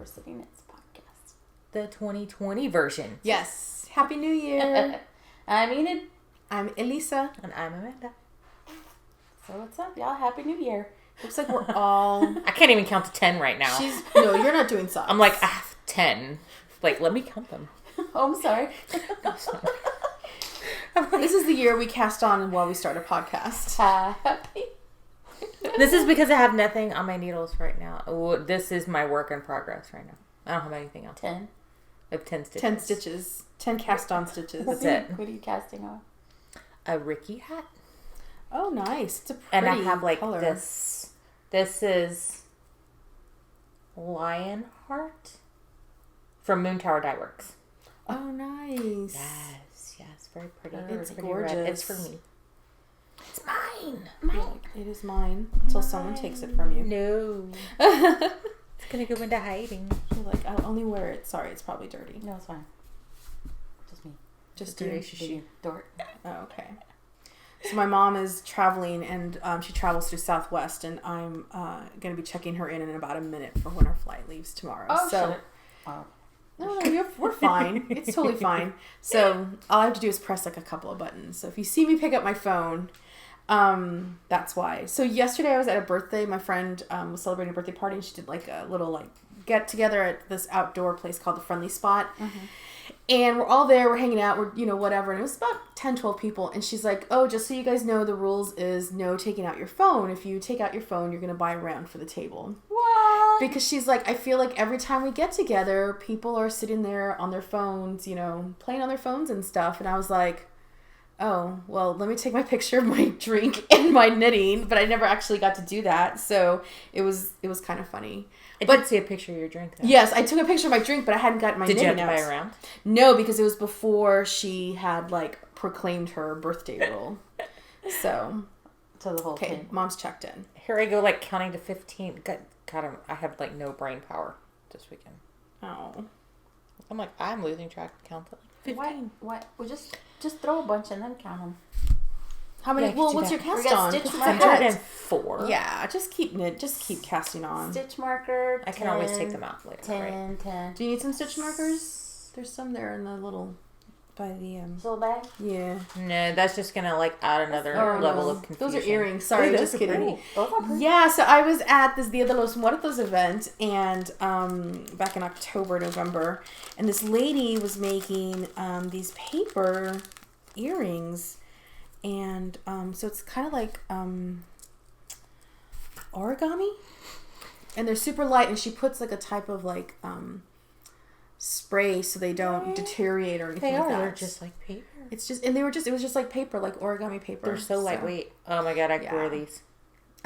Nits podcast. The 2020 version. Yes. Happy New Year. I'm Enid. I'm Elisa. And I'm Amanda. So what's up, y'all? Happy New Year. Looks like we're all... I can't even count to 10 right now. No, you're not doing socks. I'm like, 10. Like, let me count them. Oh, I'm sorry. This is the year we cast on while we start a podcast. Happy. This is because I have nothing on my needles right now. This is my work in progress right now. I don't have anything else. 10. I have 10 stitches. 10 stitches. 10 cast on stitches. That's it. What are you casting on? A Rikke hat. Oh, nice. It's a pretty And I have like color. this. This is Lionheart from Moon Tower Dyeworks. Oh, nice. Yes, very pretty. It's pretty gorgeous. red. It's for me. It's mine. It is mine until someone takes it from you. No. It's gonna go into hiding. You're like, I'll only wear it. Sorry, it's probably dirty. No, it's fine. Just me. Just dirty you. she. Dork. Oh, okay. So my mom is traveling, and she travels through Southwest, and I'm going to be checking her in about a minute for when our flight leaves tomorrow. Oh, so, shit. Oh. No, we're fine. It's totally fine. So all I have to do is press like a couple of buttons. So if you see me pick up my phone, that's why. So yesterday I was at a birthday. My friend was celebrating a birthday party, and she did like a little like get together at this outdoor place called the Friendly Spot. Mm-hmm. And we're all there, we're hanging out, we're, whatever. And it was about 10, 12 people. And she's like, oh, just so you guys know, the rules is no taking out your phone. If you take out your phone, you're going to buy a round for the table. What? Because she's like, I feel like every time we get together, people are sitting there on their phones, playing on their phones and stuff. And I was like, oh, well, let me take my picture of my drink and my knitting. But I never actually got to do that. So it was kind of funny. I did see a picture of your drink, though. Yes, I took a picture of my drink, but I hadn't gotten my knitting out. Did you have to buy a round? No, because it was before she had, proclaimed her birthday rule. So the whole okay, thing. Mom's checked in. Here I go, counting to 15. God, I have, no brain power this weekend. Oh. I'm like, I'm losing track of count to 15. What? Well, just throw a bunch and then count them. How many? Yeah, well, what's your cast We got on? stitch 'Cause it's markers. a hat. 104. Yeah, just keep casting on. Stitch marker. I can always take them out later, 10, right? 10. Do you need some stitch markers? There's some there in the little, by the, So bag? yeah. No, that's just going to, add another level of confusion. Those are earrings. Sorry, Ooh, just those are kidding. pretty. Those are pretty. Yeah, so I was at this Dia de los Muertos event, and back in October, November, and this lady was making these paper earrings, and so it's kind of like origami, and they're super light, and she puts a type of spray so they don't deteriorate or anything They like are. that. They're just like paper. It's just, and it was just like paper, like origami paper. They're so lightweight. Oh my god, I could wear these.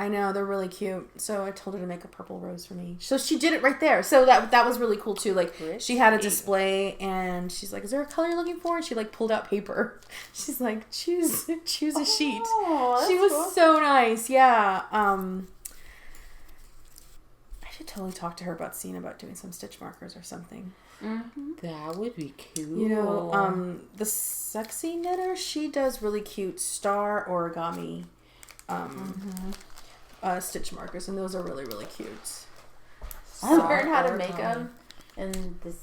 I know, they're really cute. So I told her to make a purple rose for me. So she did it right there. So that was really cool too. She had a display, and she's like, is there a color you're looking for? And she pulled out paper. She's like, choose a sheet. Oh, She was cool. so nice. Yeah. I should totally talk to her about seeing about doing some stitch markers or something. Mm-hmm. That would be cool. The sexy knitter, she does really cute star origami stitch markers, and those are really, really cute. I learned how to make them, and this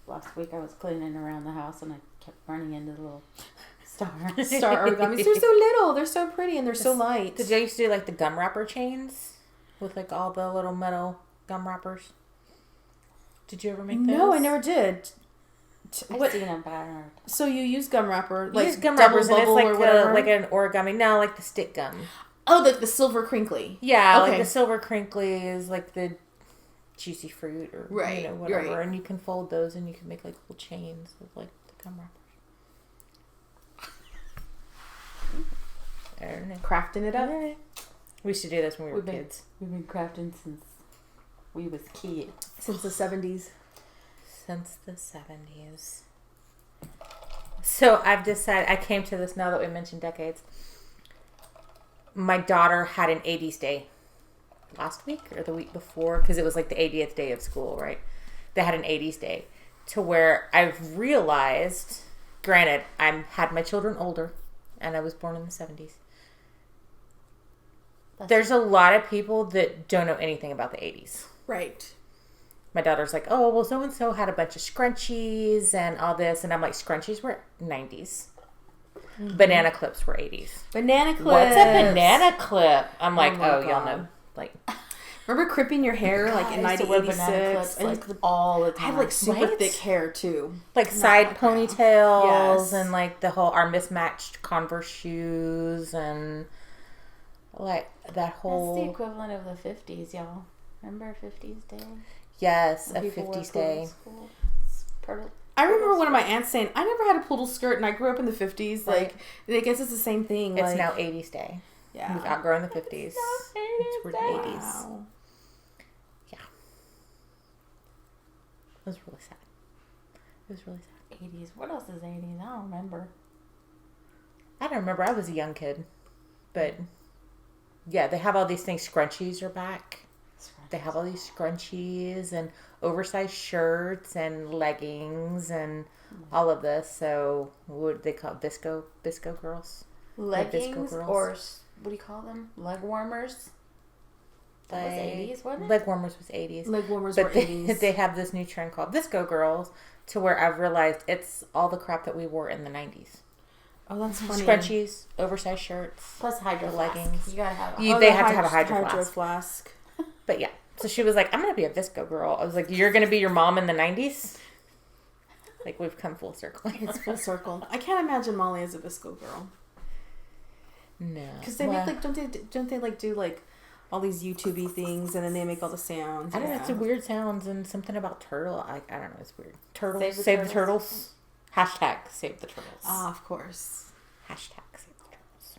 last week I was cleaning around the house, and I kept running into the little star origamis. They're so little, they're so pretty, and they're so light. Did you used to do the gum wrapper chains with all the little metal gum wrappers? Did you ever make those? No, I never did. I've seen them, but I don't know. So you use gum wrapper, You use gum double wrappers, and it's bubble or whatever? like an origami. No, like the stick gum. Oh, the silver crinkly. Yeah, Okay. the silver crinkly is the juicy fruit or whatever, right. and you can fold those and you can make little chains of the gum wrappers. I don't know. Crafting it up. Yeah. We used to do this when we were We've been- kids. We've been crafting since we was kids. Since the 70s. Since the 70s. So I've decided, I came to this now that we mentioned decades. My daughter had an 80s day last week or the week before, because it was the 80th day of school, right? They had an 80s day to where I've realized, granted, I had my children older and I was born in the 70s. There's a lot of people that don't know anything about the 80s. Right. my daughter's like, oh, well, so-and-so had a bunch of scrunchies and all this. And I'm like, scrunchies were 90s. Mm-hmm. Banana clips were 80s. Banana clips. What's a banana clip? I'm like, oh, y'all know. Like, remember crimping your hair like in 1986? Like all the time. I had like super thick hair too. Like side ponytails and like our mismatched Converse shoes and like that whole. That's the equivalent of the 50s, y'all. Remember 50s day? Yes, a 50s day. I remember one of my aunts saying, I never had a poodle skirt and I grew up in the 50s. Right. Like, I guess it's the same thing. It's now 80s day. Yeah. We've outgrown the 50s. It's 80s. Wow. Yeah. It was really sad. It was really sad. 80s. What else is 80s? I don't remember. I don't remember. I was a young kid. But, yeah, they have all these things. Scrunchies are back. They have all these scrunchies and oversized shirts and leggings and all of this. So what they call Bisco girls? Leggings Bisco girls. Or what do you call them? Leg warmers? That was 80s, wasn't it? Leg warmers was 80s. Leg warmers were 80s. They have this new trend called Bisco girls to where I've realized it's all the crap that we wore in the 90s. Oh, that's funny. Scrunchies, oversized shirts. Plus hydro leggings. Flask. You gotta have they had to have a hydro flask. But yeah. So she was like, I'm going to be a Visco girl. I was like, you're going to be your mom in the 90s? Like, we've come full circle. It's full circle. I can't imagine Molly as a Visco girl. No. Because they make, like, don't they, like, do, like, all these YouTube-y things, and then they make all the sounds? I don't know, it's weird sounds, and something about turtle. I don't know, it's weird. Turtles. Save the turtles. Hashtag save the turtles. Ah, of course. Hashtag save the turtles.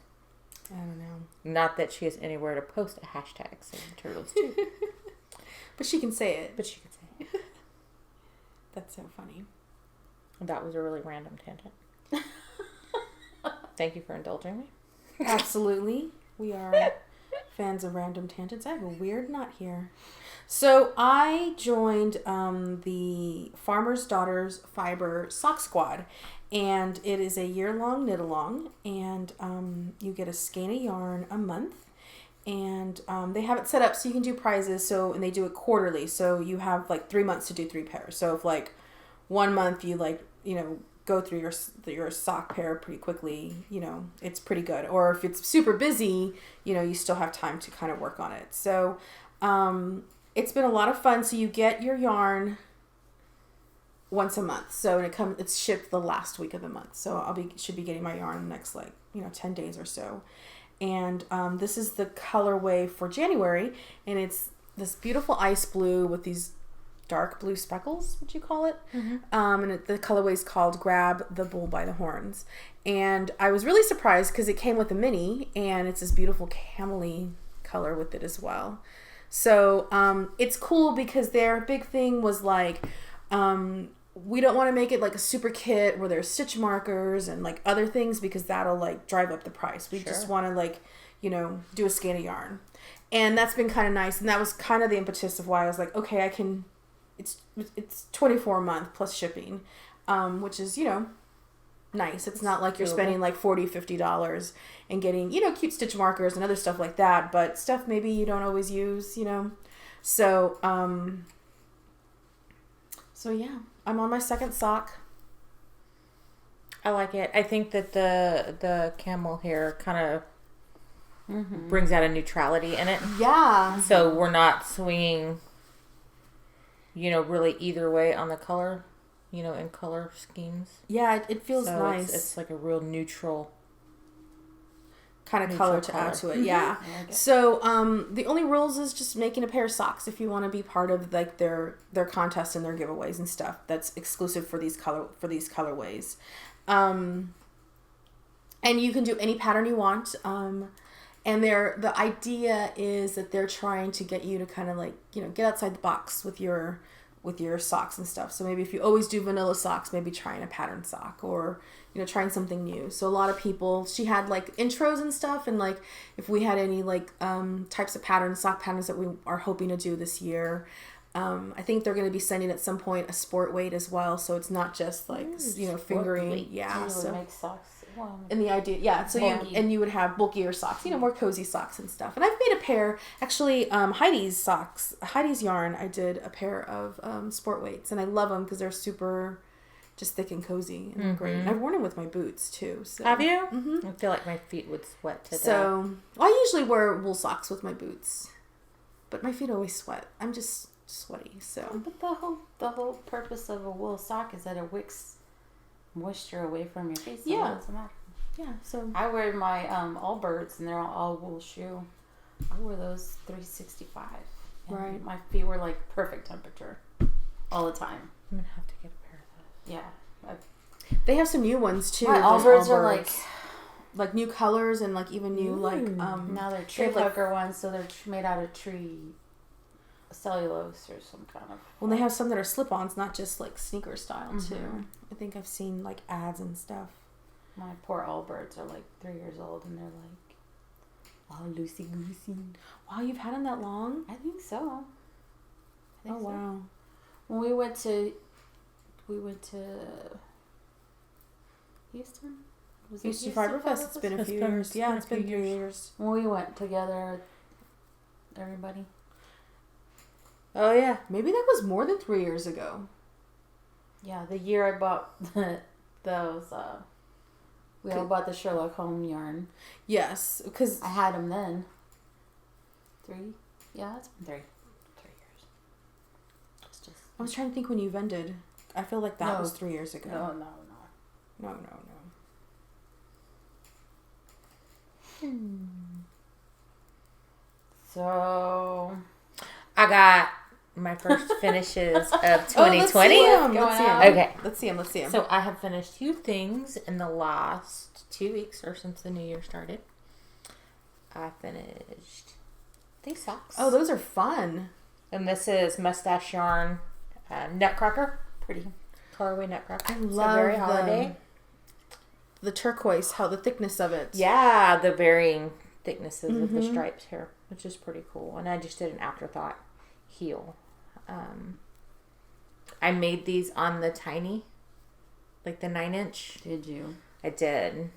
I don't know. Not that she has anywhere to post a hashtag save the turtles, too. But she can say it. That's so funny. That was a really random tangent. Thank you for indulging me. Absolutely. We are fans of random tangents. I have a weird knot here. So I joined the Farmer's Daughters Fiber Sock Squad. And it is a year-long knit-along. And you get a skein of yarn a month. And they have it set up so you can do prizes. And they do it quarterly. So you have like 3 months to do 3 pairs. So if like 1 month you go through your sock pair pretty quickly, it's pretty good. Or if it's super busy, you still have time to kind of work on it. So it's been a lot of fun. So you get your yarn once a month. So it's shipped the last week of the month. So should be getting my yarn in the next 10 days or so. And this is the colorway for January, and it's this beautiful ice blue with these dark blue speckles, would you call it? Mm-hmm. And the colorway is called Grab the Bull by the Horns. And I was really surprised because it came with a mini, and it's this beautiful camely color with it as well. So it's cool because their big thing was like, we don't want to make it like a super kit where there's stitch markers and like other things because that'll like drive up the price. We just want to do a skein of yarn. And that's been kind of nice. And that was kind of the impetus of why I was like, okay, it's 24 a month plus shipping, which is, nice. It's not like you're spending like $40, $50 and getting, cute stitch markers and other stuff like that, but stuff maybe you don't always use, So yeah, I'm on my second sock. I like it. I think that the camel hair kind of brings out a neutrality in it. Yeah. So we're not swinging, really either way on the color, in color schemes. Yeah, it feels nice. It's like a real neutral kind of color to add to it. Yeah. Like it. So the only rules is just making a pair of socks if you want to be part of like their contests and their giveaways and stuff. That's exclusive for these colorways. And you can do any pattern you want. And the idea is that they're trying to get you to kind of like, get outside the box with your socks and stuff. So maybe if you always do vanilla socks, maybe trying a pattern sock or, trying something new. So a lot of people, she had like intros and stuff. And like, if we had any like, types of sock patterns that we are hoping to do this year, I think they're going to be sending at some point a sport weight as well. So it's not just like, fingering. Weight. Yeah. So make socks Well, in the idea, yeah. So you would have bulkier socks, more cozy socks and stuff. And I've made a pair, actually, Heidi's socks, Heidi's yarn. I did a pair of sport weights, and I love them because they're super, just thick and cozy and great. And I've worn them with my boots too. So. Have you? Mm-hmm. I feel like my feet would sweat to death. So I usually wear wool socks with my boots, but my feet always sweat. I'm just sweaty. So. But the whole purpose of a wool sock is that it wicks moisture away from your face. So Yeah. it doesn't matter. Yeah. So I wear my Allbirds, and they're all wool shoe. I wear those 365. And right. my feet were like perfect temperature all the time. I'm gonna have to get a pair of those. Yeah. They have some new ones too. My Allbirds are like new colors and like even new now they're tree hugger ones, so they're made out of tree cellulose or some kind of. Well, they have some that are slip-ons, not just like sneaker style too. I think I've seen like ads and stuff. My poor Allbirds are like 3 years old, and they're like all loosey goosey. Wow, you've had them that long? I think so. Wow. When we went to Houston. Was it Houston Fiber Fest. It's been a few years. Yeah, it's been 3 years. When we went together, everybody. Oh yeah, maybe that was more than 3 years ago. Yeah, the year I bought those. We all bought the Sherlock Holmes yarn. Yes, because I had them then. 3? Yeah, it's been 3 years. It's just. I was trying to think when you vended. I feel like that was 3 years ago. No. So, I got my first finishes of 2020. Let's see them. Okay. Let's see them. So I have finished 2 things in the last 2 weeks or since the new year started. I finished these socks. Oh, those are fun. And this is Mustache Yarn Nutcracker. pretty. Colorway Nutcracker. I love very holiday. The turquoise, how the thickness of it. Yeah, the varying thicknesses of the stripes here, which is pretty cool. And I just did an afterthought heel. I made these on the tiny, like the 9-inch. Did you? I did.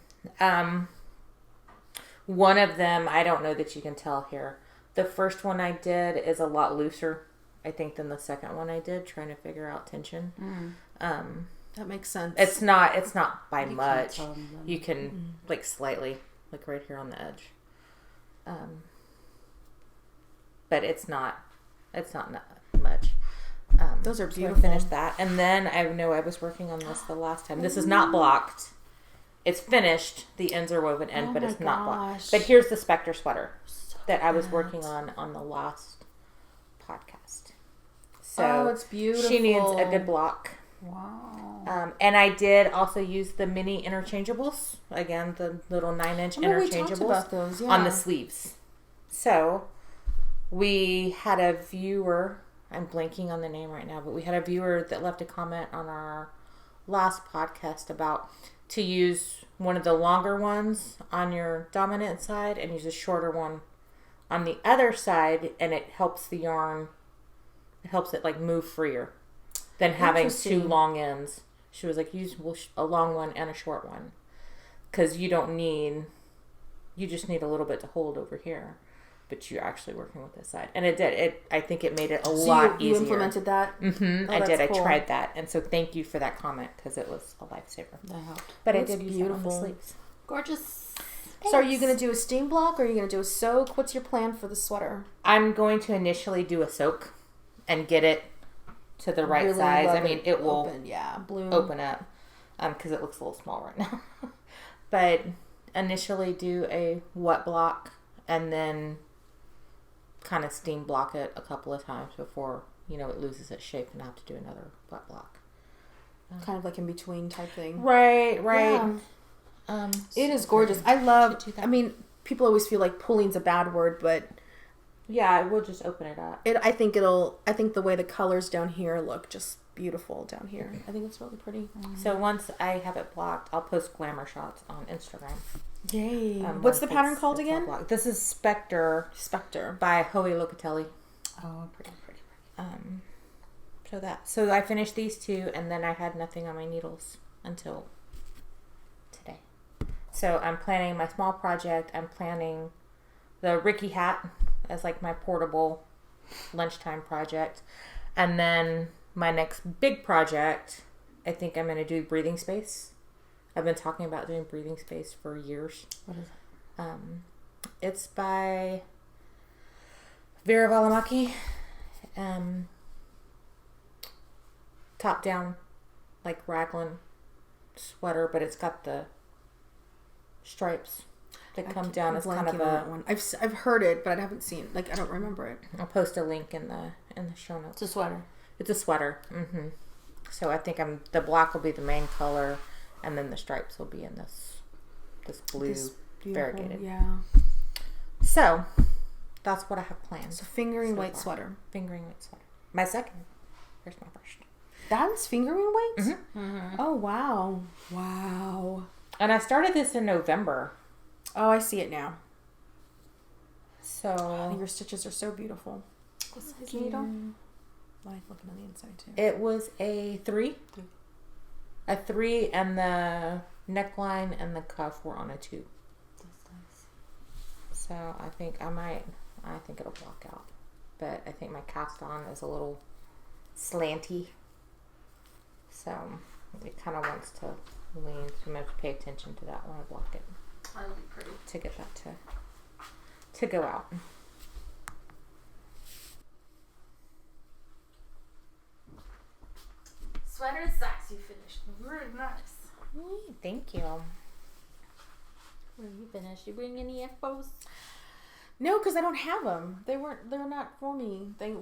One of them, I don't know that you can tell here. The first one I did is a lot looser, I think, than the second one I did, trying to figure out tension. That makes sense. It's not by You much. can't tell them. You can like slightly, like right here on the edge. But it's not much. Those are So beautiful. I finished that, and then I know I was working on this the last time. This is not blocked. It's finished. The ends are woven in, but it's not blocked. But here's the Specter sweater that I was working on the last podcast. So it's beautiful. she needs a good block. Wow. And I did also use the mini interchangeables. Again, the little 9-inch interchangeables we talked about those, on the sleeves. So we had a viewer, I'm blanking on the name right now, but we had a viewer that left a comment on our last podcast about to use one of the longer ones on your dominant side and use a shorter one on the other side, and it helps the yarn, it helps it like move freer than having 2 long ends. She was like, use a long one and a short one, because you just need a little bit to hold over here, but you're actually working with this side. And it did. I think it made it a lot easier. You implemented that? Mm-hmm. Oh, I did. cool. I tried that. And so thank you for that comment, because it was a lifesaver. That helped. But That's I did use it on the sleeves. Gorgeous. So are you going to do a steam block or are you going to do a soak? What's your plan for the sweater? I'm going to initially do a soak and get it to the right Really size. love I mean, it will bloom. open up because it looks a little small right now. But initially do a wet block and then kind of steam block it a couple of times before, it loses its shape and I have to do another wet block. Kind of like in between type thing. Right. Yeah. It is gorgeous. I love, people always feel like pulling's a bad word, but yeah, we'll just open it up. I think the way the colors down here look just beautiful down here. I think it's really pretty. So once I have it blocked, I'll post glamour shots on Instagram. Yay. What's the pattern called again? This is Spector by Locatelli. Oh, pretty. So I finished these 2, and then I had nothing on my needles until today. So I'm planning my small project. I'm planning the Rikke hat as like my portable lunchtime project. And then my next big project, I think I'm going to do breathing space. I've been talking about doing breathing space for years. What is it? It's by Vera Valimaki. Top down, like raglan sweater, but it's got the stripes that come down as kind of a one. I've heard it, but I haven't seen. Like I don't remember it. I'll post a link in the show notes. It's a sweater. It's a sweater. Mm-hmm. So I think the black will be the main color, and then the stripes will be in this blue variegated. Yeah. So that's what I have planned. So fingering weight sweater. Fingering weight sweater. My second. Here's my first. That's fingering weights? Mm-hmm. Mm-hmm. Oh, wow. Wow. And I started this in November. Oh, I see it now. So. Oh, your stitches are so beautiful. What's his needle? I like looking on the inside too. It was a 3. A 3, and the neckline and the cuff were on a 2. That's nice. So I think it'll block out. But I think my cast on is a little slanty. So it kind of wants to lean. So I'm going to pay attention to that when I block it. That'll be pretty. To get that to go out. Sweater and socks you finished. Very nice. Thank you. What have you finished? You bring any FOs? No, because I don't have them. They're not for me. They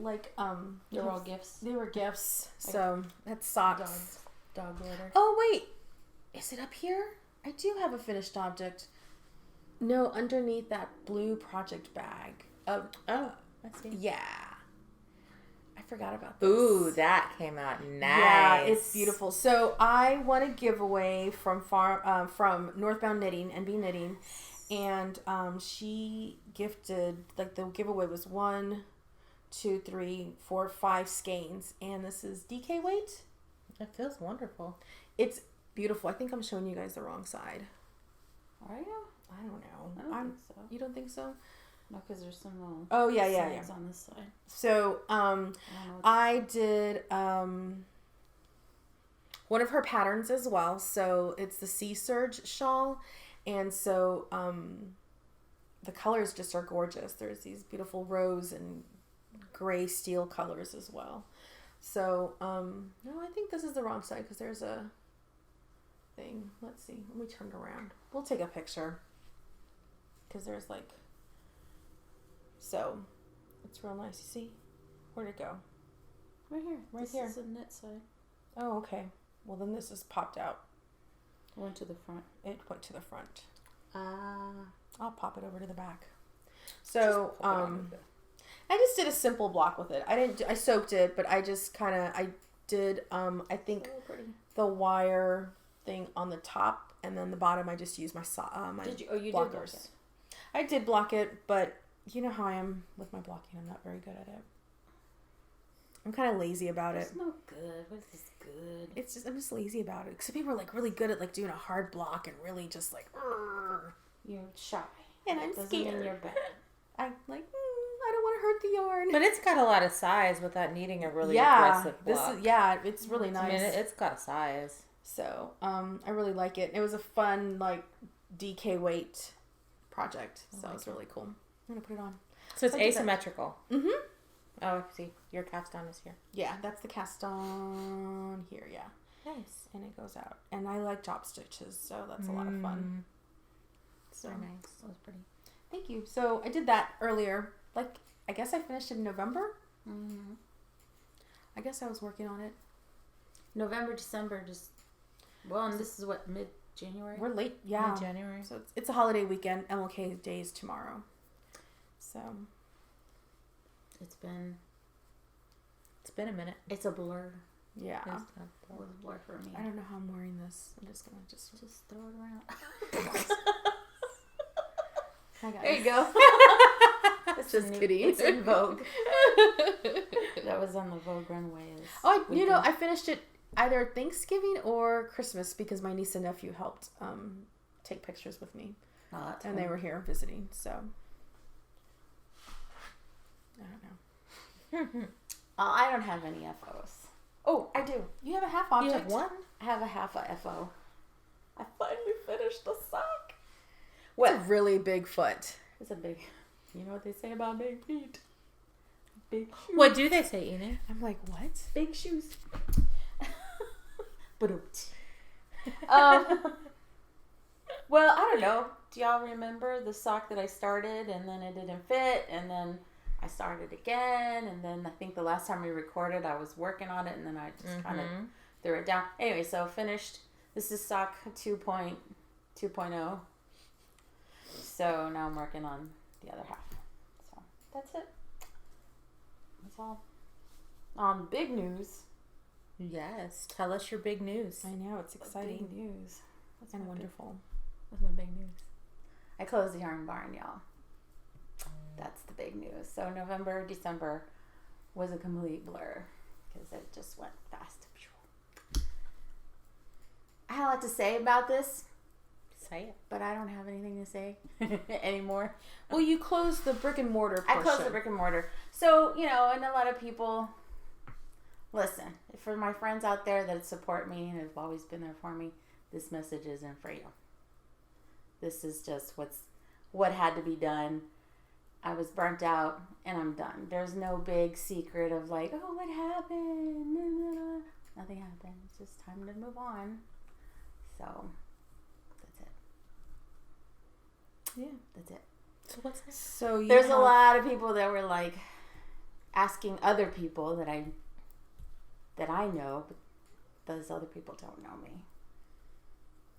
They're all gifts. They were gifts. So that's socks. Dog litter. Oh wait, is it up here? I do have a finished object. No, underneath that blue project bag. Oh, I see. Yeah. I forgot about this. Ooh, that came out nice. Yeah, it's beautiful. So I won a giveaway from Northbound Knitting, NB Knitting, and she gifted, like, the giveaway was 1, 2, 3, 4, 5 skeins, and this is DK weight. It feels wonderful. It's beautiful. I think I'm showing you guys the wrong side. Are you? I don't know. I don't think so. You don't think so? No, because there's some little. Oh yeah. On this side. So I did one of her patterns as well. So it's the Surge Shawl, and so the colors just are gorgeous. There's these beautiful rose and gray steel colors as well. So no, I think this is the wrong side because there's a thing. Let's see. Let me turn it around. We'll take a picture because there's like. So, it's real nice. You see? Where'd it go? Right here. Right here. This is the knit side. Oh, okay. Well, then this is popped out. It went to the front. It went to the front. I'll pop it over to the back. So, I just did a simple block with it. I soaked it, but I just I did, I think the wire thing on the top, and then the bottom I just used my blockers. Did block it? I did block it, but you know how I am with my blocking. I'm not very good at it. I'm kind of lazy about it. It's not good. What is this good? It's just, I'm just lazy about it. Because people are like really good at like doing a hard block and really just like, you're shy. And I'm doesn't scared. mean you're bad. I'm like, I don't want to hurt the yarn. But it's got a lot of size without needing a really aggressive block. It's really nice. I mean, it's got a size. So, I really like it. It was a fun, like, DK weight project. So, it's really cool. I'm going to put it on. So, it's asymmetrical. Mm-hmm. Oh, see. Your cast on is here. Yeah, that's the cast on here, yeah. Nice. And it goes out. And I like drop stitches, so that's a lot of fun. So very nice. That was pretty. Thank you. So, I did that earlier. Like, I guess I finished in November. Mm-hmm. I guess I was working on it. November, December, and this is what, mid-January? We're late, yeah. Mid-January. So it's a holiday weekend. MLK Day's tomorrow. So It's been a minute. It's a blur. Yeah. It was a blur for me. I don't know how I'm wearing this. I'm just gonna just throw it around. Hi guys. There you go. It's just kidding. It's in Vogue. That was on the Vogue runway. I finished it either Thanksgiving or Christmas because my niece and nephew helped take pictures with me. Oh, that's And cool. they were here visiting, so I don't know. I don't have any FOs. Oh, I do. You have a half You object. have one? I have a half a FO. I finally finished the sock. It's a really big foot. It's a big. You know what they say about big feet? Big shoes. What do they say, Enid? I'm like, what? Big shoes. But well, I don't know. Do y'all remember the sock that I started and then it didn't fit and then I started again and then I think the last time we recorded I was working on it and then I just kind of threw it down. Anyway, so finished. This is sock 2.0. So now I'm working on the other half. So that's it. That's all. Big news. Yes. Tell us your big news. I know, it's exciting Big news. What's and my wonderful. What's my big news? I closed the yarn barn, y'all. That's the big news. So November, December was a complete blur because it just went fast. I had a lot to say about this, Say it. but I don't have anything to say anymore. Well, you closed the brick and mortar portion. I closed the brick and mortar. So, you know, and a lot of people, listen, for my friends out there that support me and have always been there for me, this message isn't for you. This is just what had to be done. I was burnt out and I'm done. There's no big secret of like, oh, what happened? Nothing happened. It's just time to move on. So, that's it. Yeah. That's it. So what's next? So There's a lot of people that were like asking other people that I know, but those other people don't know me.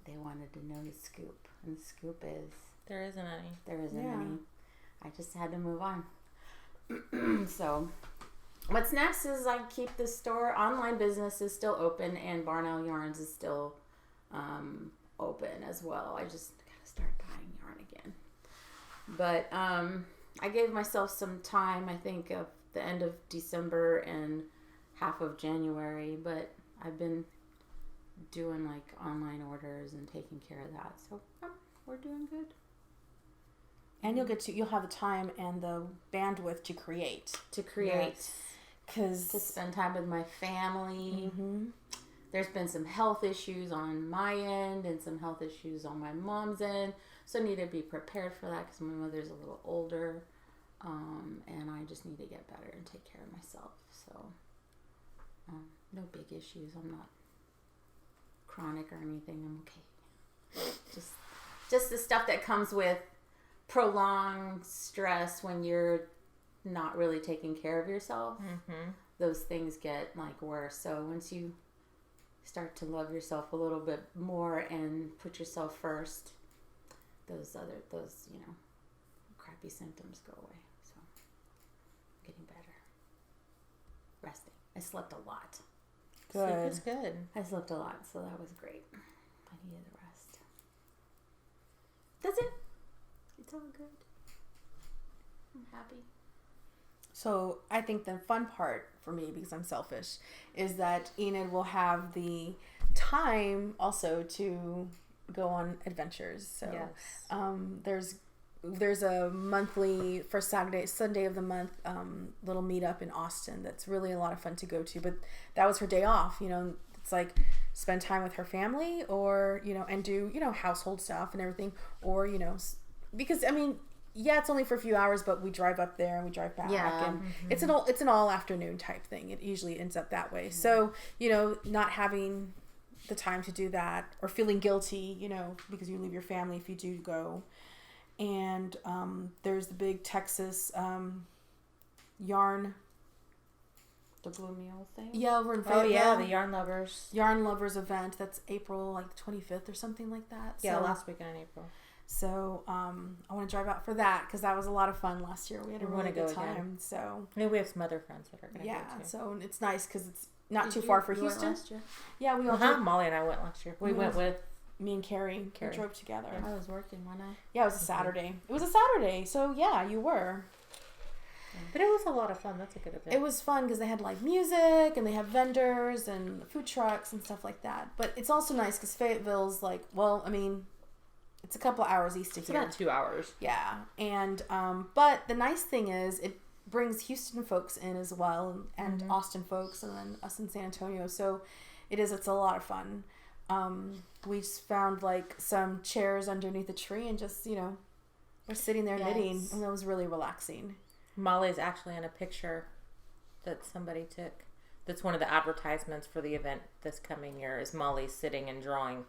They wanted to know the scoop, and the scoop is There isn't any. there isn't any. I just had to move on. So, what's next is I keep the store online business is still open, and Barnell Yarns is still open as well. I just gotta start buying yarn again. But I gave myself some time. I think of the end of December and half of January, but I've been doing like online orders and taking care of that. So we're doing good. And you'll have the time and the bandwidth to create. To Because spend time with my family. There's been some health issues on my end and some health issues on my mom's end. So I need to be prepared for that because my mother's a little older. And I just need to get better and take care of myself. So no big issues. I'm not chronic or anything. I'm okay. Just the stuff that comes with prolonged stress when you're not really taking care of yourself. Those things get like worse. So once you start to love yourself a little bit more and put yourself first, those crappy symptoms go away. So I'm getting better. Resting. I slept a lot. Sleep is good. I slept a lot, so that was great. I needed the rest. That's it. It's all good. I'm happy. So I think the fun part for me, because I'm selfish, is that Enid will have the time also to go on adventures. So there's a monthly first Sunday of the month little meetup in Austin that's really a lot of fun to go to. But that was her day off. You know, it's like spend time with her family, or and do household stuff and everything, or because I mean. Yeah, it's only for a few hours, but we drive up there and we drive back, and it's an all afternoon type thing. It usually ends up that way. So not having the time to do that, or feeling guilty, because you leave your family if you do go. And there's the big Texas yarn. The Blue Mule thing? Yeah, over in Fayetteville. Oh yeah, the Yarn Lovers event. That's April 25th or something like that. Yeah, last weekend in April. So I want to drive out for that because that was a lot of fun last year. We had a really good time. Again. So maybe we have some other friends that are going to go too. So it's nice because it's not too far for Houston. Last year? Yeah, we all did. Molly and I went last year. We went with me and Carrie. We drove together. Yeah, I was working one night. Yeah, it was a Saturday. It was a Saturday, so yeah, you were. But it was a lot of fun. That's a good event. It was fun because they had live music and they have vendors and food trucks and stuff like that. But it's also nice because Fayetteville's It's a couple hours east of here. It's about 2 hours. Yeah. And, but the nice thing is it brings Houston folks in as well, and Austin folks, and then us in San Antonio. So it's a lot of fun. We just found like some chairs underneath a tree and just, we're sitting there knitting, and it was really relaxing. Molly's actually in a picture that somebody took. That's one of the advertisements for the event this coming year, is Molly sitting and drawing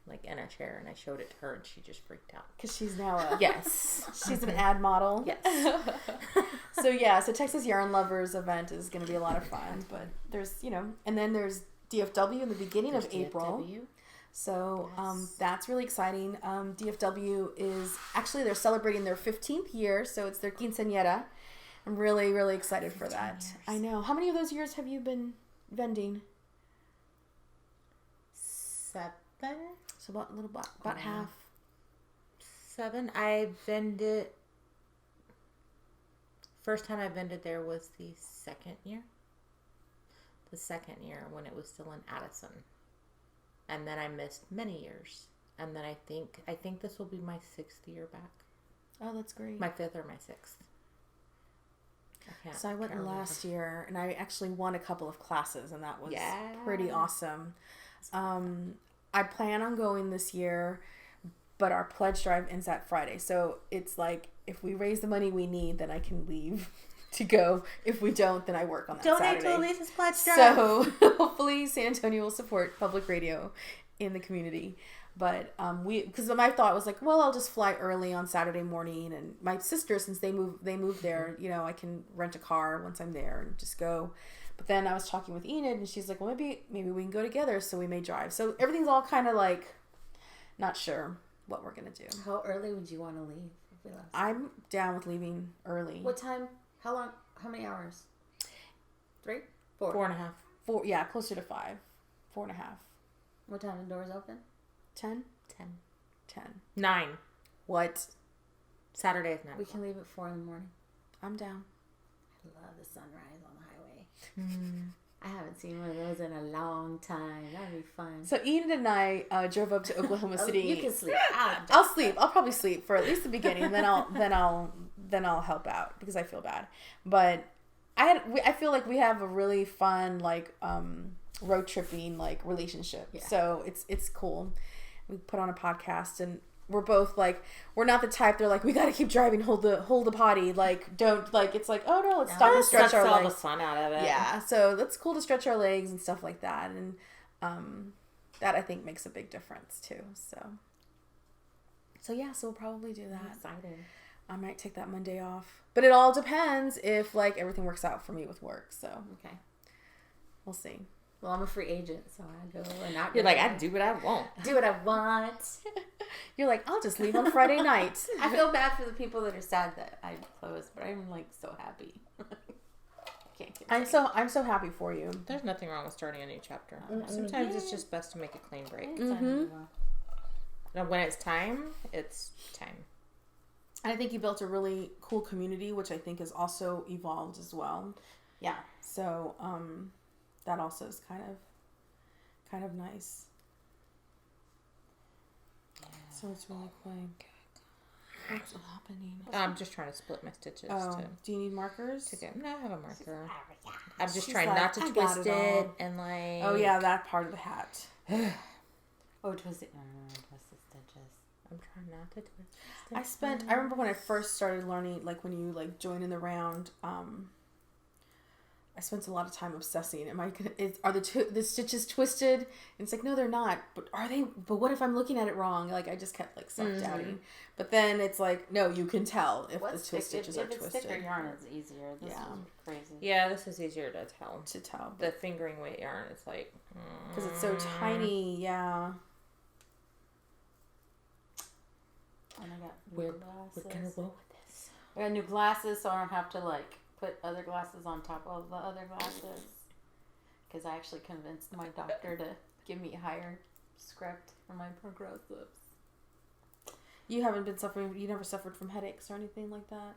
like in a chair, and I showed it to her and she just freaked out. Because she's now yes. She's an ad model. Yes. So Texas Yarn Lovers event is going to be a lot of fun, but there's, and then there's DFW in the beginning of April. So that's really exciting. DFW is actually, they're celebrating their 15th year, so it's their quinceañera. I'm really, really excited for that. Years. I know. How many of those years have you been vending? 7. So about half. 7. I vended. First time I vended there was the second year. The second year when it was still in Addison. And then I missed many years. And then I think this will be my 6th year back. Oh, that's great. My 5th or my 6th. So I went last year, and I actually won a couple of classes, and that was pretty awesome. I plan on going this year, but our pledge drive ends that Friday. So it's like, if we raise the money we need, then I can leave to go. If we don't, then I work on that Donate Saturday. to Elisa's pledge drive. So hopefully San Antonio will support public radio in the community. But because my thought was like, well, I'll just fly early on Saturday morning, and my sister, since they moved there, I can rent a car once I'm there and just go. But then I was talking with Enid, and she's like, well, maybe we can go together, so we may drive. So everything's all kind of like not sure what we're gonna do. How early would you want to leave? If we left? I'm down with leaving early. What time? How long? How many hours? 3? 4? 4.5. 4, yeah, closer to 5. 4.5. What time the doors open? 10? 10. 9. What? Saturday is 9. We can leave at 4 in the morning. I'm down. I love the sunrise on the highway. I haven't seen one of those in a long time. That'd be fun. So Enid and I drove up to Oklahoma City. You can sleep. I'll sleep. I'll probably sleep for at least the beginning. Then I'll help out because I feel bad. But I feel like we have a really fun road tripping relationship. Yeah. So it's cool. We put on a podcast, and we're both we're not the type they're we got to keep driving, hold the potty, don't it's oh no, let's stop and stretch our legs. All the fun out of it. Yeah, so that's cool to stretch our legs and stuff like that, and that I think makes a big difference too. So yeah, so we'll probably do that. I'm excited. I might take that Monday off, but it all depends if everything works out for me with work. So okay, we'll see. Well, I'm a free agent, so I go and not. You're I do what I want. Do what I want. You're I'll just leave on Friday night. I feel bad for the people that are sad that I closed, but I'm so happy. Can't get I'm so happy for you. There's nothing wrong with starting a new chapter. Sometimes it's just best to make a clean break. And when it's time, it's time. I think you built a really cool community, which I think has also evolved as well. Yeah. So, that also is kind of nice. Yeah. So it's really cool. What's happening? I'm just trying to split my stitches. Do you need markers? No, I have a marker. I'm just trying not to twist it and Oh yeah, that part of the hat. Twist it. No, twist the stitches. I'm trying not to twist the stitches. I remember when I first started learning, when you join in the round, I spent a lot of time obsessing. Are the stitches twisted? And it's no, they're not. But are they? But what if I'm looking at it wrong? I just kept self-doubting. But then it's no, you can tell if the stitches are twisted. Sticker yarn is easier. This is crazy. Yeah, this is easier to tell. The fingering weight yarn is because it's so tiny. Yeah. And I got new glasses. We're gonna roll with this. I got new glasses, so I don't have to put other glasses on top of the other glasses. Because I actually convinced my doctor to give me higher script for my progressives. You haven't been suffering. You never suffered from headaches or anything like that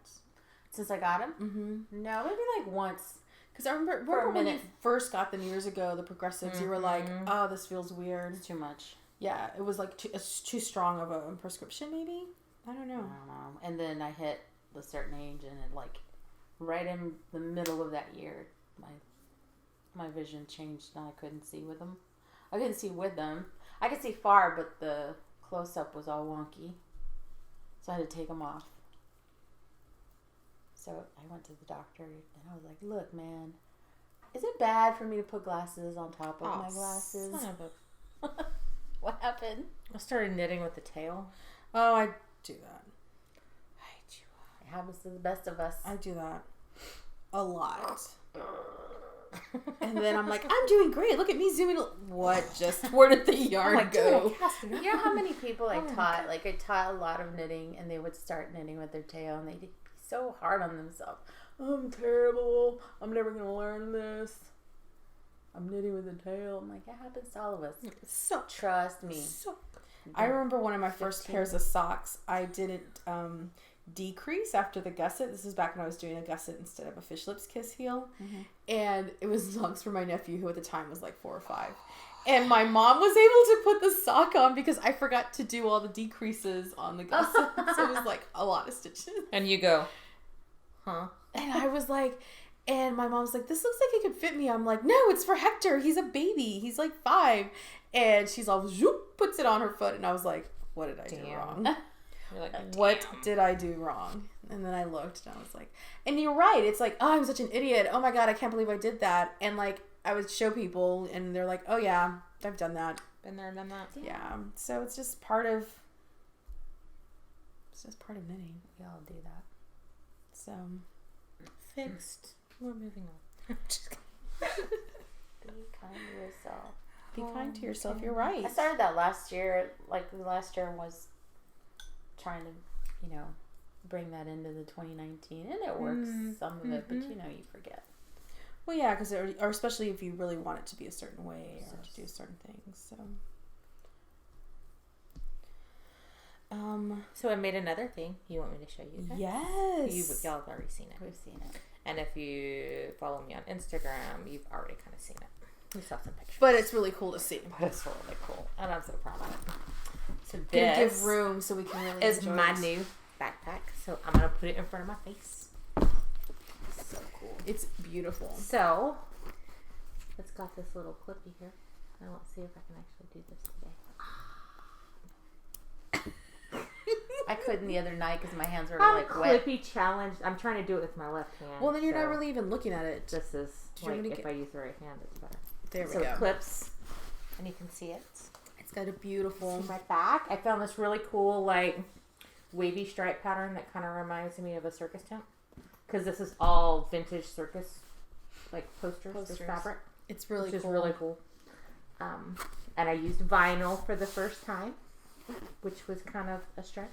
since I got them. Mm-hmm. No, maybe once. Because I remember when you first got them years ago, the progressives. You were oh, this feels weird. It's too much. Yeah, it was like it's too strong of a prescription, maybe. I don't know. And then I hit a certain age, and it like right in the middle of that year, my vision changed, and I couldn't see with them. I couldn't see with them. I could see far, but the close up was all wonky, so I had to take them off. So I went to the doctor, and I was like, "Look, man, is it bad for me to put glasses on top of my glasses?" Son of a... What happened? I started knitting with the tail. Oh, I do that. It happens to the best of us. I do that a lot. And then I'm like, I'm doing great. Look at me zooming. What? Just where did the yarn go? You know how many people I taught? Like I taught a lot of knitting, and they would start knitting with their tail, and they'd be so hard on themselves. I'm terrible. I'm never gonna learn this. I'm knitting with a tail. I'm like, it happens to all of us. So trust me. I remember one of my first pairs of socks. I didn't decrease after the gusset. This is back when I was doing a gusset instead of a fish lips kiss heel. And it was socks for my nephew, who at the time was like 4 or 5. And my mom was able to put the sock on because I forgot to do all the decreases on the gusset. So it was like a lot of stitches. And you go, huh? And I was like, and my mom's like, this looks like it could fit me. I'm like, no, it's for Hector. He's a baby. He's like 5. And she's all, zoop, puts it on her foot. And I was like, what did I do wrong? You're like, what did I do wrong? And then I looked and I was like, and you're right. It's like, oh, I'm such an idiot. Oh my God, I can't believe I did that. And like, I would show people and they're like, oh yeah, I've done that. Been there, done that. Yeah. So it's just part of knitting. We all do that. So Fixed. We're moving on. Just kidding. Be kind to yourself. Be kind to yourself. You're right. I started that last year. Like the last year was trying to, bring that into the 2019, and it works some of it, but you forget. Well, yeah, because or especially if you really want it to be a certain way or to do certain things. So I made another thing. You want me to show you? Guys? Yes. Y'all have already seen it. We've seen it. And if you follow me on Instagram, you've already kind of seen it. We saw some pictures. But it's really cool to see. But it's really cool. And I'm so proud of it. So Gonna this give room so we can really is enjoy my it. new backpack. So I'm going to put it in front of my face. So cool. It's beautiful. So it's got this little clippy here. And let's see if I can actually do this today. I couldn't the other night because my hands were I'm like wet. clippy challenged. I'm trying to do it with my left hand. Well, then you're not really even looking at it. This is like if get... I use the right hand, it's better. There we so go. It clips, and you can see it. It's got a beautiful. See my back. I found this really cool like wavy stripe pattern that kind of reminds me of a circus tent because this is all vintage circus like posters. This fabric. It's really which cool. is really cool. And I used vinyl for the first time, which was kind of a stretch.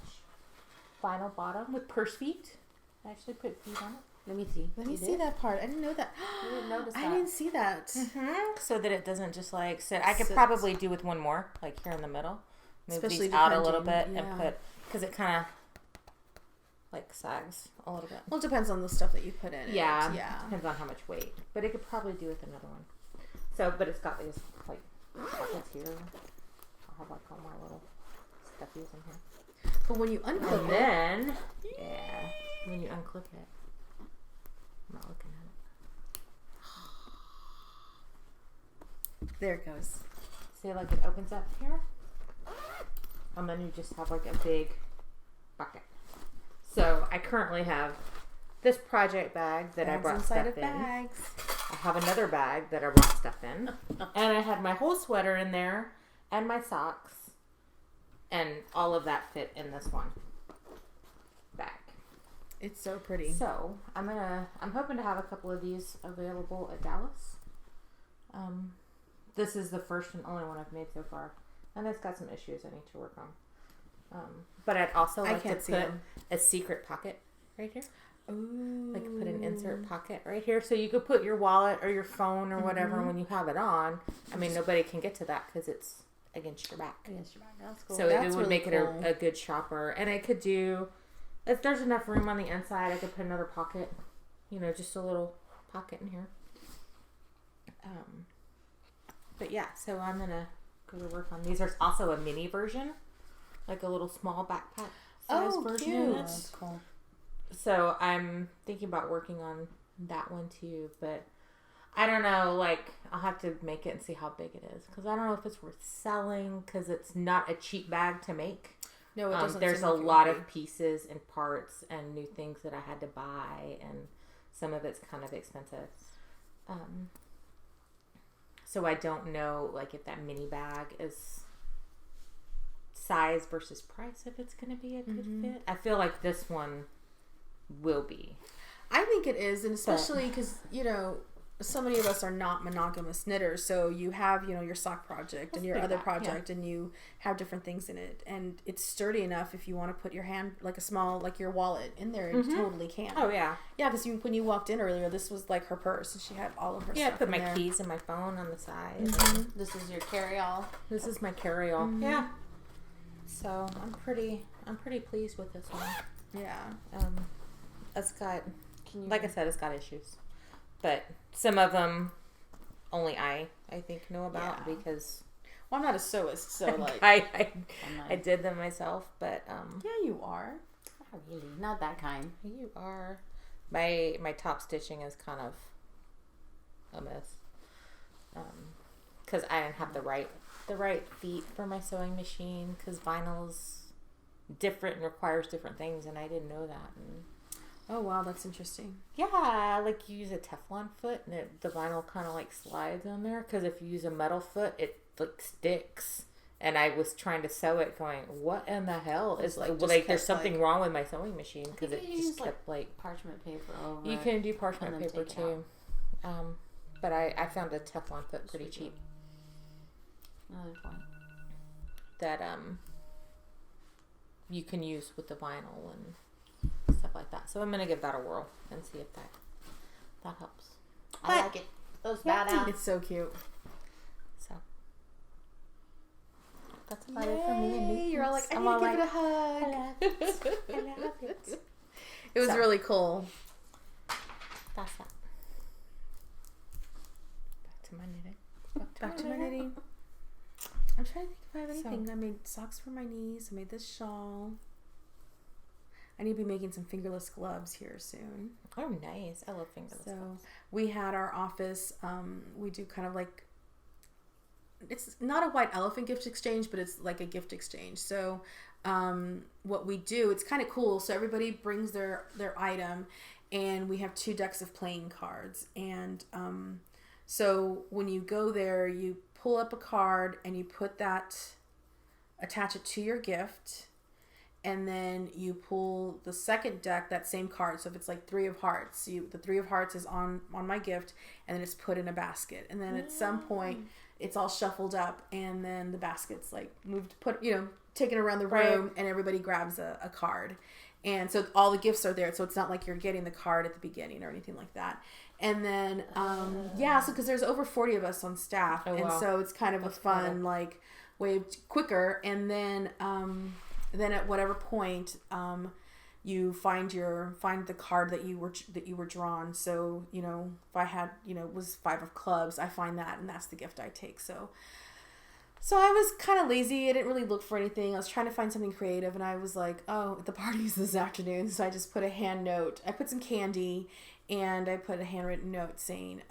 Vinyl bottom with purse feet. I actually put feet on it. Let me see. Let me see that part. I didn't know that. I didn't notice that. I didn't see that. So that it doesn't just like sit. I could probably do with one more, like here in the middle. Move Especially these out a little depending, bit and put, because it kind of like sags a little bit. Well, it depends on the stuff that you put in it. Yeah. Yeah. Depends on how much weight. But it could probably do with another one. So, but it's got these like pockets here. I'll have like all my little stuffies in here. But when you unclip And then, yeah, when you unclip it, I'm not looking at it. There it goes. See, like it opens up here, and then you just have like a big bucket. So I currently have this project bag that I brought inside stuff of in. bags. I have another bag that I brought stuff in, and I had my whole sweater in there, and my socks, and all of that fit in this one bag. It's so pretty. So I'm hoping to have a couple of these available at Dallas. This is the first and only one I've made so far, and it's got some issues I need to work on. But I'd also like to put a secret pocket right here. Ooh. Like put an insert pocket right here, so you could put your wallet or your phone or whatever when you have it on. I mean, nobody can get to that because it's against your back. That's cool. So it would really make cool. it a good shopper. And I could do, if there's enough room on the inside, I could put another pocket. Just a little pocket in here. But yeah, so I'm gonna go to work on these. There's also a mini version, like a little small backpack size version. Cute. That's cool. So I'm thinking about working on that one too, but I don't know, like, I'll have to make it and see how big it is, because I don't know if it's worth selling, because it's not a cheap bag to make. No, it doesn't. There's a lot of pieces and parts and new things that I had to buy, and some of it's kind of expensive. So I don't know, like, if that mini bag is size versus price, if it's going to be a good fit. I feel like this one will be. I think it is, and especially because, you know, so many of us are not monogamous knitters, so you have, you know, your sock project and your other project, and you have different things in it, and it's sturdy enough if you want to put your hand, like a small, like your wallet in there, you totally can. Oh, yeah. Yeah, because when you walked in earlier, this was like her purse, and she had all of her stuff. Yeah, I put my there. keys and my phone on the side. This is your carry-all. This is my carry-all. Yeah. So I'm pretty pleased with this one. Yeah. It's got, like I said, it's got issues, but some of them only I think know about because. Well, I'm not a sewist, so like I did them myself, but yeah, you are. Not really, not that kind. You are. My top stitching is kind of a mess, because I didn't have the right feet for my sewing machine, because vinyl's different and requires different things, and I didn't know that. And oh wow, that's interesting. yeah, like you use a Teflon foot and the vinyl kind of like slides on there, because if you use a metal foot, it like sticks. And I was trying to sew it, going, "What in the hell is like? Well, like there's something wrong with my sewing machine, because it just kept like parchment paper over. You can do parchment paper too, but I found a Teflon foot pretty cheap. Another point that you can use with the vinyl and stuff like that. So I'm gonna give that a whirl and see if that helps. I like it. Those badass. It's so cute. So that's about it for me. And you're all like, I need to give it a hug. I love it. It was really cool. That's that. Back to my knitting. Back to my knitting. I'm trying to think if I have anything. I made socks for my niece. I made this shawl. I need to be making some fingerless gloves here soon. Oh, nice. I love fingerless gloves. We had our office, we do kind of like, it's not a white elephant gift exchange, but it's like a gift exchange. So what we do, it's kind of cool. So everybody brings their item, and we have 2 decks of playing cards. And so when you go there, you pull up a card and you attach it to your gift. And then you pull the second deck, that same card. So if it's like 3 of hearts, the 3 of hearts is on my gift, and then it's put in a basket. And then at some point, it's all shuffled up, and then the basket's like taken around the room, and everybody grabs a card. And so all the gifts are there. So it's not like you're getting the card at the beginning or anything like that. And then, so because there's over 40 of us on staff. Oh, and wow. so it's kind of a fun, like, way quicker. And then at whatever point, you find the card that you were drawn. So, if I had, was 5 of clubs, I find that, and that's the gift I take. So I was kind of lazy. I didn't really look for anything. I was trying to find something creative, and I was like, oh, the party's this afternoon. So I just put a hand note. I put some candy, and I put a handwritten note saying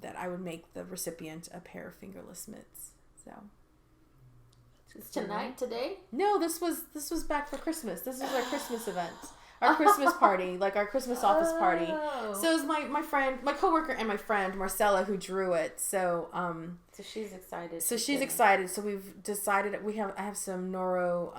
that I would make the recipient a pair of fingerless mitts. So it's today? No, this was back for Christmas. This is our Christmas event. Our Christmas party, like our Christmas office party. So it was my friend, my coworker, and my friend Marcella who drew it. So so she's excited. So she's excited. So we've decided I have some Noro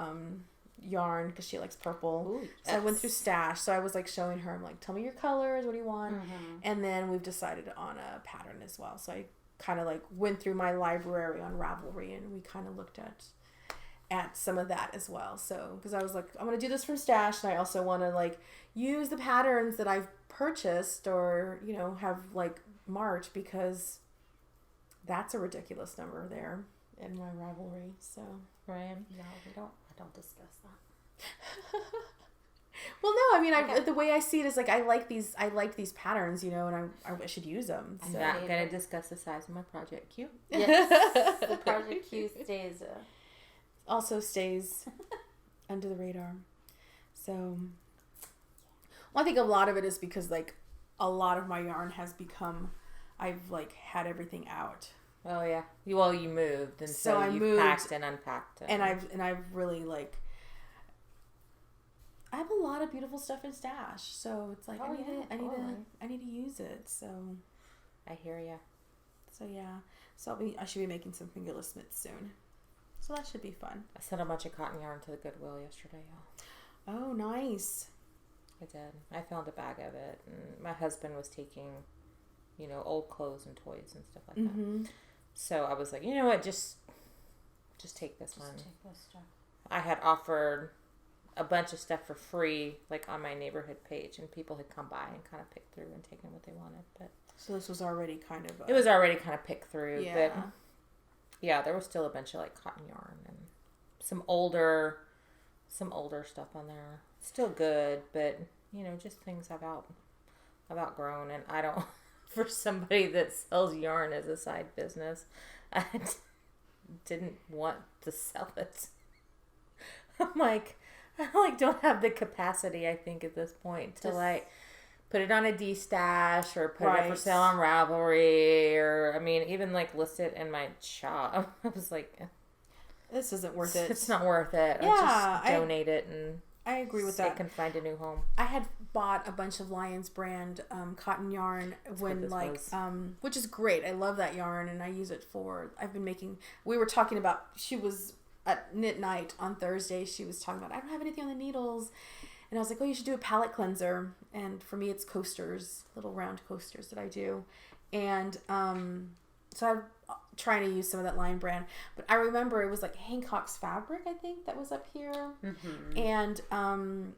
yarn because she likes purple. Ooh, so I went through Stash. So I was like showing her. I'm like, tell me your colors. What do you want? Mm-hmm. And then we've decided on a pattern as well. So I kind of like went through my library on Ravelry, and we kind of looked at some of that as well. So because I was like, I'm gonna do this from Stash, and I also want to like use the patterns that I've purchased or have like marked, because that's a ridiculous number there in my Ravelry. So right. No, I don't discuss that. Well, no, I mean, the way I see it is like I like these patterns, and I should use them. So. I'm not going to discuss the size of my Project Q. Yes, the Project Q also stays under the radar. So, well, I think a lot of it is because like a lot of my yarn has become, I've like had everything out. Oh yeah. You moved, and so you moved, packed and unpacked, and I've really like. I have a lot of beautiful stuff in stash, so it's like I need to use it. So, I hear ya. So yeah, so I should be making some fingerless mitts soon. So that should be fun. I sent a bunch of cotton yarn to the Goodwill yesterday, y'all. Oh, nice. I did. I found a bag of it, and my husband was taking, old clothes and toys and stuff like that. So I was like, you know what, just take this one. Take this stuff. I had offered a bunch of stuff for free, like on my neighborhood page, and people had come by and kind of picked through and taken what they wanted. But so this was already kind of. It was already kind of picked through, yeah. But yeah, there was still a bunch of like cotton yarn and some older stuff on there. Still good, but just things I've outgrown, and I don't. For somebody that sells yarn as a side business, I didn't want to sell it. I don't have the capacity, I think, at this point to put it on a D-stash or put it for sale on Ravelry or, even list it in my shop. I was like, this isn't worth it. It's not worth it. Yeah, I'll just donate it and I agree with that. I can find a new home. I had bought a bunch of Lions brand cotton yarn which is great. I love that yarn and I use it we were talking about, she was at knit night on Thursday, she was talking about, I don't have anything on the needles. And I was like, oh, you should do a palette cleanser. And for me, it's coasters, little round coasters that I do. And so I'm trying to use some of that Lion brand. But I remember it was like Hancock's fabric, I think, that was up here. Mm-hmm. And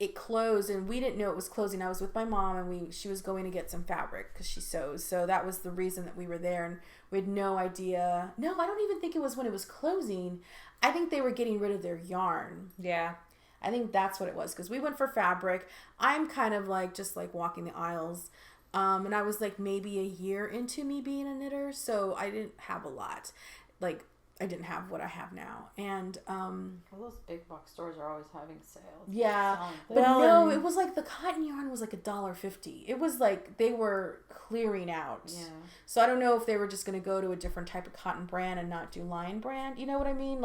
it closed, and we didn't know it was closing. I was with my mom, and she was going to get some fabric because she sews. So that was the reason that we were there, and we had no idea. No, I don't even think it was when it was closing. I think they were getting rid of their yarn. Yeah. I think that's what it was, because we went for fabric. I'm kind of just walking the aisles. And I was maybe a year into me being a knitter, so I didn't have a lot. I didn't have what I have now. And those big box stores are always having sales. Yeah. But no, it was the cotton yarn was $1.50. It was they were clearing out. Yeah. So I don't know if they were just going to go to a different type of cotton brand and not do Lion brand. You know what I mean?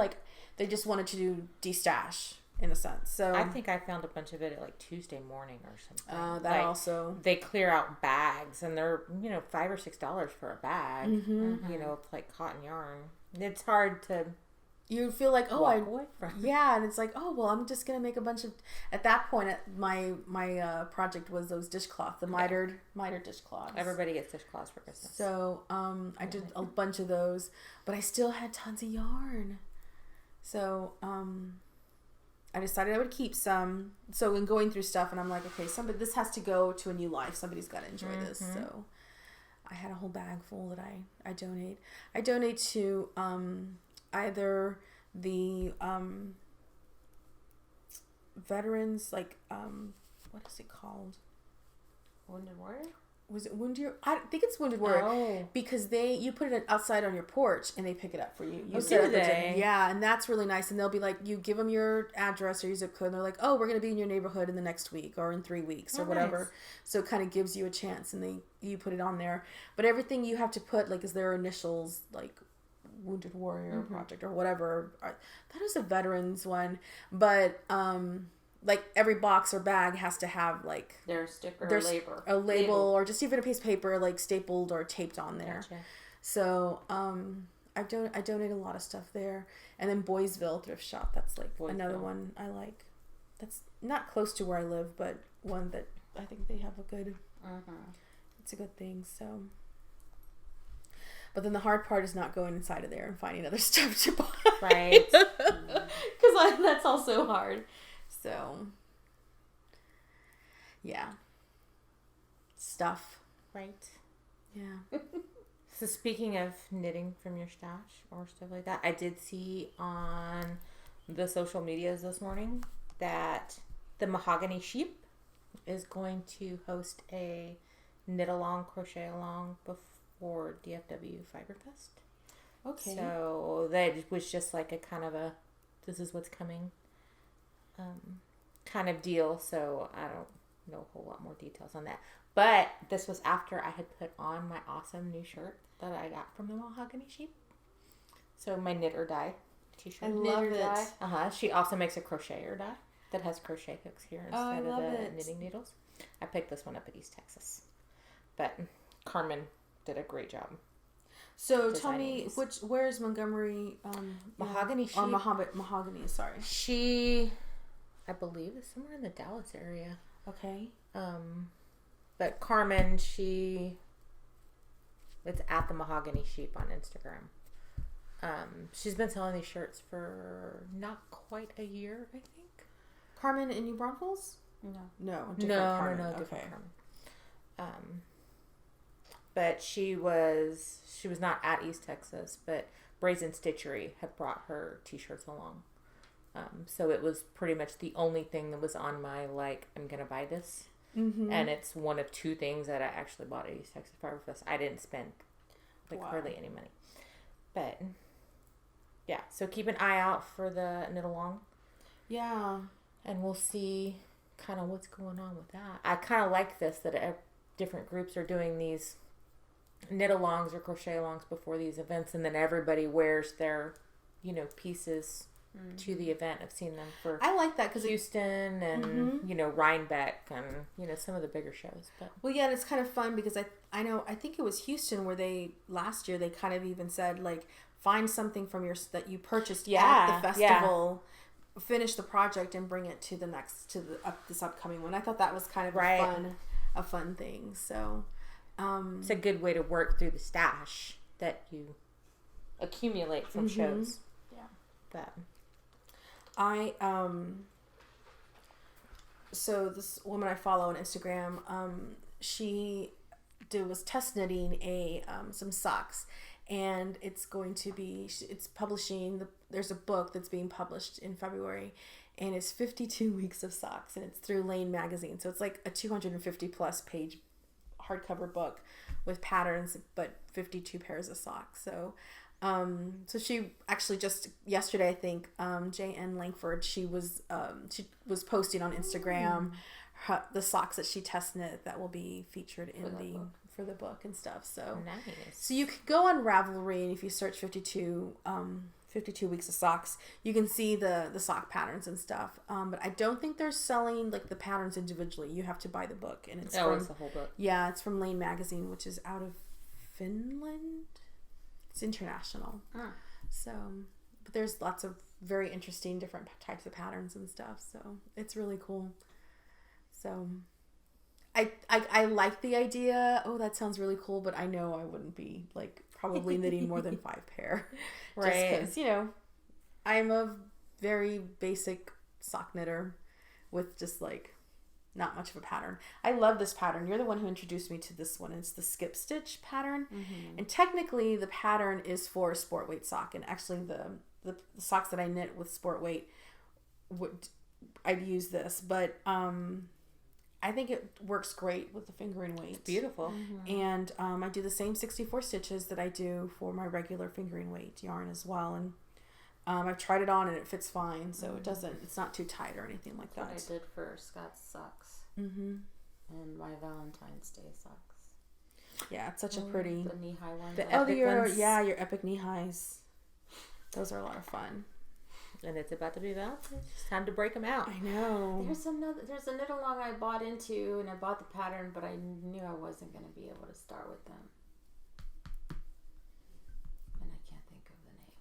They just wanted to do de-stash. In a sense. So I think I found a bunch of it at Tuesday morning or something. That also. They clear out bags, and they're $5 or $6 for a bag. Mm-hmm. It's cotton yarn. It's hard to. You feel walk away from. Yeah, and it's I'm just gonna make a bunch of. At that point, my project was those dishcloth, the mitered dishcloths. Everybody gets dishcloths for Christmas. So I did a bunch of those, but I still had tons of yarn. So I decided I would keep some. So in going through stuff, and I'm like, okay, this has to go to a new life. Somebody's got to enjoy this. So I had a whole bag full that I donate. I donate to either the veterans, what is it called? Wounded Warrior? Was it Wounded? I think it's Wounded Warrior because you put it outside on your porch and they pick it up for you. Yeah, and that's really nice. And they'll be you give them your address or your zip code, and they're like, oh, we're going to be in your neighborhood in the next week or in 3 weeks or whatever. Nice. So it kind of gives you a chance, and you put it on there. But everything you have to put is their initials, Wounded Warrior Project or whatever. That is a veterans one, but every box or bag has to have their sticker, a label, or just even a piece of paper stapled or taped on there. Gotcha. So I donate a lot of stuff there, and then Boysville thrift shop. That's another one I like. That's not close to where I live, but one that I think they have a good. It's a good thing. So. But then the hard part is not going inside of there and finding other stuff to buy. Right. Because that's also hard. So, yeah. Stuff. Right. Yeah. So speaking of knitting from your stash or stuff like that, I did see on the social medias this morning that the Mahogany Sheep is going to host a knit along, crochet along before DFW Fiber Fest. Okay. So that was just like a kind of a, this is what's coming kind of deal. So I don't know a whole lot more details on that. But this was after I had put on my awesome new shirt that I got from the Mahogany Sheep. So my knit or dye t-shirt. I love it. She also makes a crochet or dye that has crochet hooks here instead of the knitting needles. I picked this one up at East Texas. But Carmen did a great job. So tell me, where's Montgomery? Mahogany Sheep. Or Mahogany, sorry. She, I believe, is somewhere in the Dallas area. Okay. But Carmen, it's at the Mahogany Sheep on Instagram. She's been selling these shirts for not quite a year, I think. Carmen in New Braunfels? No, different Carmen. different Carmen. But she was not at East Texas, but Brazen Stitchery had brought her t-shirts along. So it was pretty much the only thing that was on my, like, I'm going to buy this. Mm-hmm. And it's one of two things that I actually bought at East Texas Fiber Fest. I didn't spend, hardly any money. But, yeah. So keep an eye out for the knit along. Yeah. And we'll see kind of what's going on with that. I kind of like this, that different groups are doing these knit alongs or crochet alongs before these events, and then everybody wears their, pieces to the event. I've seen them for I like that because Houston and Rhinebeck and some of the bigger shows. But well, yeah, it's kind of fun because I think it was Houston where last year they kind of even said, like, find something from that you purchased at the festival, finish the project and bring it to this upcoming one. I thought that was kind of a fun thing. So it's a good way to work through the stash that you accumulate from shows. Yeah. But so this woman I follow on Instagram, she was test knitting some socks, and it's publishing there's a book that's being published in February, and it's 52 weeks of socks, and it's through Lane magazine. So it's like a 250 plus page hardcover book with patterns, but 52 pairs of socks. So she actually just yesterday, I think, J.N. Langford, she was posting on Instagram the socks that she test knit that will be featured for the book and stuff. So nice. So you can go on Ravelry, and if you search 52 weeks of socks, you can see the sock patterns and stuff. But I don't think they're selling like the patterns individually. You have to buy the book, and it's it's the whole book. Yeah, it's from Lane magazine, which is out of Finland. It's international. So, but there's lots of very interesting different types of patterns and stuff. So it's really cool. So I like the idea. Oh, that sounds really cool, but I know I wouldn't be like probably knitting more than 5 pair. Right. Just because, I'm a very basic sock knitter with just like not much of a pattern. I love this pattern. You're the one who introduced me to this one. It's the skip stitch pattern. Mm-hmm. And technically the pattern is for a sport weight sock. And actually the socks that I knit with sport weight, I'd use this. But I think it works great with the fingering weight. It's beautiful. Mm-hmm. And I do the same 64 stitches that I do for my regular fingering weight yarn as well. And I've tried it on and it fits fine, so it's not too tight or anything like that. That's what I did for Scott's socks. Mm-hmm. And my Valentine's Day socks. Yeah, it's such a pretty... The knee-high ones. Your epic knee-highs. Those are a lot of fun. And it's about to be Valentine's. It's time to break them out. I know. There's a knit along I bought into, and I bought the pattern, but I knew I wasn't going to be able to start with them. And I can't think of the name.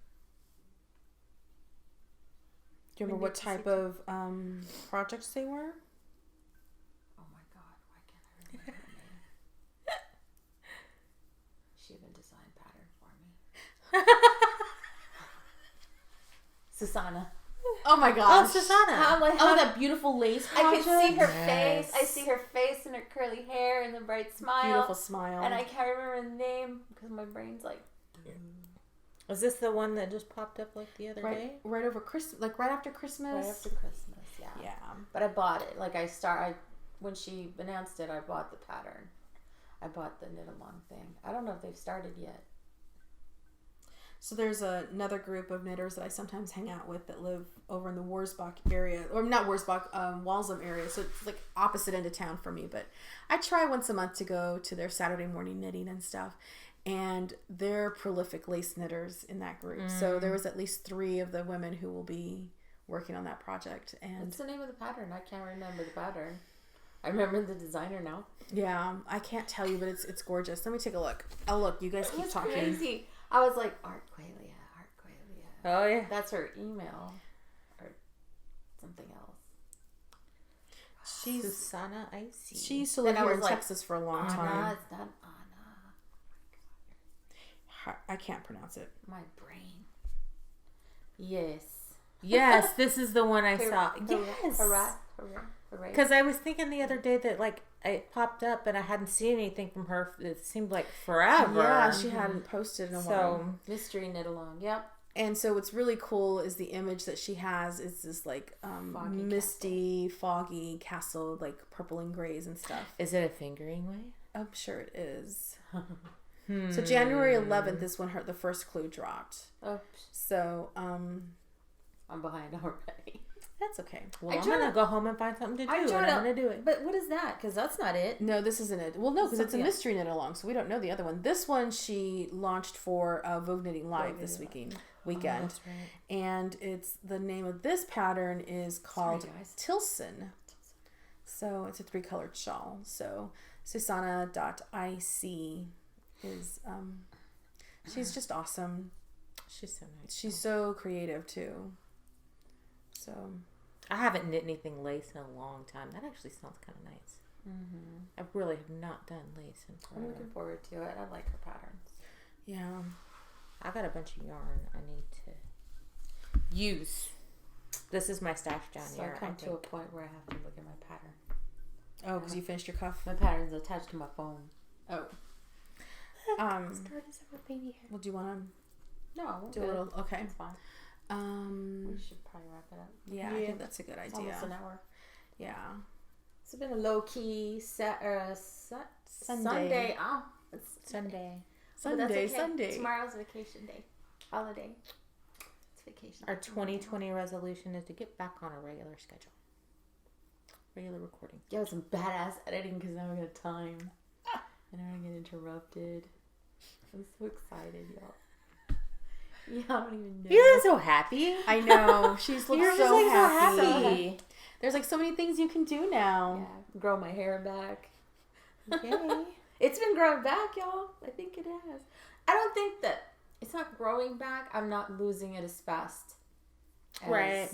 Do you remember what type of projects they were? Oh my God, why can't I remember the name? She even designed pattern for me. Susanna. Oh my gosh. Oh, Susanna. That beautiful lace project. I can see her face. I see her face and her curly hair and the bright smile. Beautiful smile. And I can't remember the name because my brain's like... Was this the one that just popped up like the other day? Right over Christmas, like right after Christmas. Right after Christmas, yeah. Yeah. But I bought it. Like when she announced it, I bought the pattern. I bought the knit along thing. I don't know if they've started yet. So there's another group of knitters that I sometimes hang out with that live over in the Wurzbach area, or not Wurzbach, Walsham area. So it's like opposite end of town for me. But I try once a month to go to their Saturday morning knitting and stuff. And they're prolific lace knitters in that group. So there was at least 3 of the women who will be working on that project. And what's the name of the pattern? I can't remember the pattern. I remember the designer now. Yeah, I can't tell you, but it's gorgeous. Let me take a look. Oh, look, you guys keep talking. Crazy. I was like, Art Qualia. Oh, yeah. That's her email. Or something else. She's Susanna Icy. She used to live here in Texas for a long time. It's not Anna. I can't pronounce it. My brain. Yes. Yes, this is the one I saw. Yes. Hurrah. Because I was thinking the other day that like it popped up and I hadn't seen anything from her. It seemed like forever. Yeah, she hadn't posted in a while. Mystery knit along. Yep. And so what's really cool is the image that she has is this like misty, foggy castle, like purple and grays and stuff. Is it a fingering way? I'm sure it is. So January 11th is when the first clue dropped. Oops. So I'm behind already. That's okay. Well, I'm going to go home and find something to do. I'm going to do it. But what is that? Because that's not it. No, this isn't it. Well, no, because it's a mystery knit along, so we don't know the other one. This one she launched for Vogue Knitting Live this weekend. Oh, that's right. And the name of this pattern is called Tilson. So it's a 3-colored shawl. So Susanna.ic is she's just awesome. She's so nice. She's so creative too. So I haven't knit anything lace in a long time. That actually sounds kind of nice. Mm-hmm. I really have not done lace in forever. I'm looking forward to it. I like her patterns. Yeah. I got a bunch of yarn I need to use. This is my stash down here. So I come to a point where I have to look at my pattern. Oh, because you finished your cuff? My pattern's attached to my phone. Oh. Start is our baby hair. Well, do you want to do a little? Okay. It's fine. We should probably wrap it up. Yeah, I think that's a good idea. Almost an hour. Yeah. It's been a low key Sunday. Sunday. Sunday. Tomorrow's vacation day. Holiday. It's vacation. Our 2020 resolution is to get back on a regular schedule. Regular recording. Yeah, some badass editing because now we got time. And I don't get interrupted. I'm so excited, y'all. Yeah, I don't even know. You're so happy. I know. She's looks You're so, like happy. so happy. There's like so many things you can do now. Yeah, grow my hair back. Yay. It's been growing back, y'all. I think it has. I don't think that it's not growing back. I'm not losing it as fast. Right.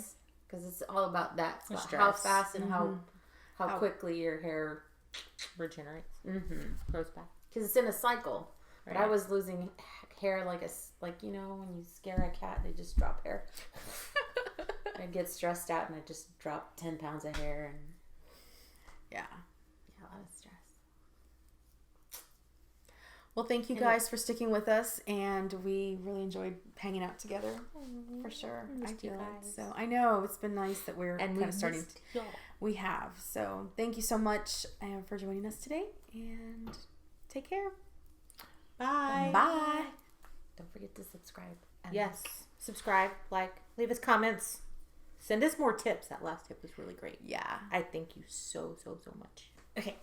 Because it's all about that. It's about Stress. how fast and how quickly your hair Regenerates. grows back. Because it's in a cycle. Right. But I was losing hair like you know when you scare a cat, they just drop hair. I get stressed out and I just drop 10 pounds of hair and Yeah. a lot of stress. Well, thank you guys for sticking with us, and we really enjoyed hanging out together for sure. I feel it. So I know it's been nice that we're kind of starting. We have. So thank you so much for joining us today, and take care. Bye. Bye. Don't forget to subscribe. Yes. Subscribe, like, leave us comments. Send us more tips. That last tip was really great. Yeah. I thank you so, so, so much. Okay.